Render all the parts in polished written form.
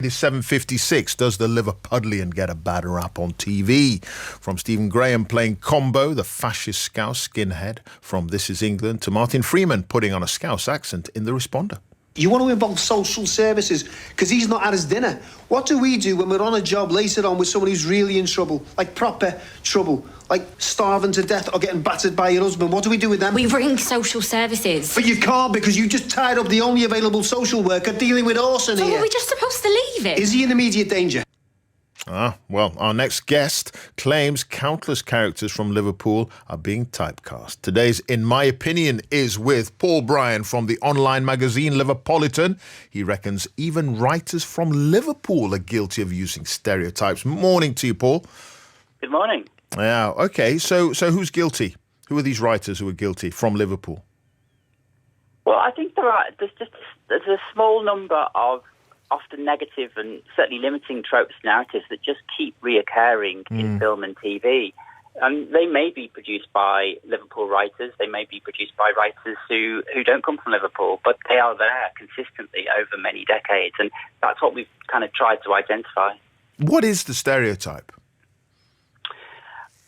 It is 7:56. Does the Liverpudlian get a bad rap on TV? From Stephen Graham playing Combo, the fascist Scouse skinhead from This Is England, to Martin Freeman putting on a Scouse accent in The Responder. You want to involve social services because he's not had his dinner. What do we do when we're on a job later on with someone who's really in trouble, like proper trouble, like starving to death or getting battered by your husband? What do we do with them? We ring social services. But you can't because you just tied up the only available social worker dealing with Orson So here. are we just supposed to leave it? Is he in immediate danger? Well, our next guest claims countless characters from Liverpool are being typecast. Today's In My Opinion is with Paul Bryan from the online magazine Liverpolitan. He reckons even writers from Liverpool are guilty of using stereotypes. Morning to you, Paul. Good morning. Yeah, okay. So who's guilty? Who are these writers who are guilty from Liverpool? Well, I think there's a small number of often negative and certainly limiting tropes narratives that just keep reoccurring in film and TV. They may be produced by Liverpool writers, they may be produced by writers who don't come from Liverpool, but they are there consistently over many decades, and that's what we've kind of tried to identify. What is the stereotype?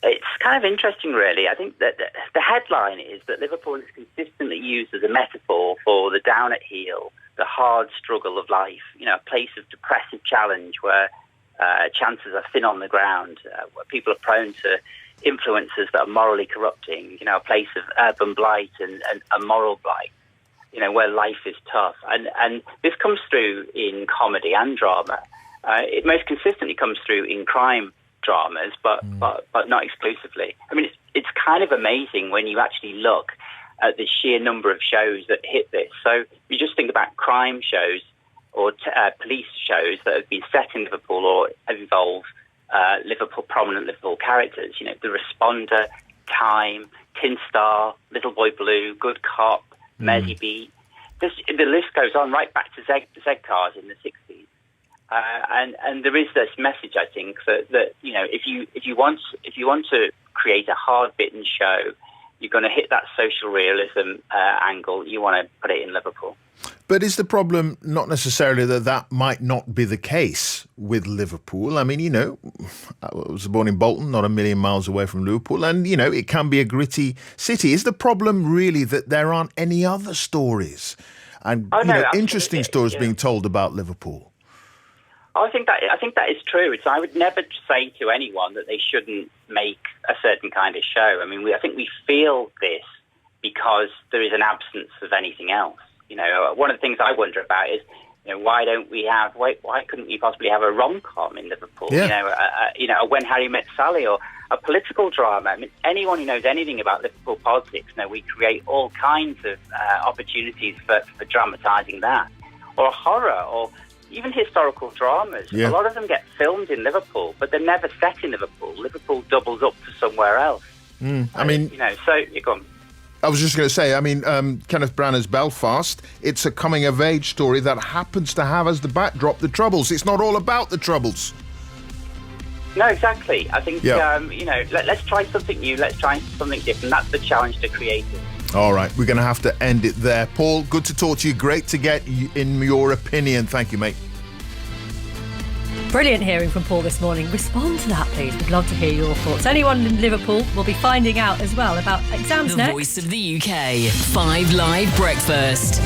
It's kind of interesting, really. I think that the headline is that Liverpool is consistently used as a metaphor for the down at heel, the hard struggle of life, a place of depressive challenge where chances are thin on the ground, where people are prone to influences that are morally corrupting, a place of urban blight and moral blight, where life is tough. And this comes through in comedy and drama. It most consistently comes through in crime dramas, but not exclusively. I mean, it's kind of amazing when you actually look at the sheer number of shows that hit this. So you just think about crime shows or police shows that have been set in Liverpool or have involved prominent Liverpool characters. The Responder, Time, Tin Star, Little Boy Blue, Good Cop, Mersey Beat. The list goes on right back to Z cars in the 60s. And there is this message, I think, that if you want to create a hard-bitten show, you're going to hit that social realism angle. You want to put it in Liverpool. But is the problem not necessarily that might not be the case with Liverpool? I mean, I was born in Bolton, not a million miles away from Liverpool, and, it can be a gritty city. Is the problem really that there aren't any other stories and interesting stories being told about Liverpool? I think that is true. I would never say to anyone that they shouldn't make a certain kind of show. I mean, I think we feel this because there is an absence of anything else. One of the things I wonder about is, why couldn't we possibly have a rom-com in Liverpool? Yeah. A When Harry Met Sally or a political drama. I mean, anyone who knows anything about Liverpool politics, we create all kinds of opportunities for dramatising that, or a horror, or even historical dramas. Yeah. A lot of them get filmed in Liverpool, but they're never set in Liverpool. Liverpool doubles up to somewhere else. I mean, so you go on. I was just going to say, Kenneth Branagh's Belfast, it's a coming-of-age story that happens to have as the backdrop the Troubles. It's not all about the Troubles. No, exactly. I think, let's try something new. Let's try something different. That's the challenge to creators. All right, we're going to have to end it there. Paul, good to talk to you. Great to get in your opinion. Thank you, mate. Brilliant hearing from Paul this morning. Respond to that, please. We'd love to hear your thoughts. Anyone in Liverpool will be finding out as well about exams next. The Voice of the UK. 5 Live Breakfast.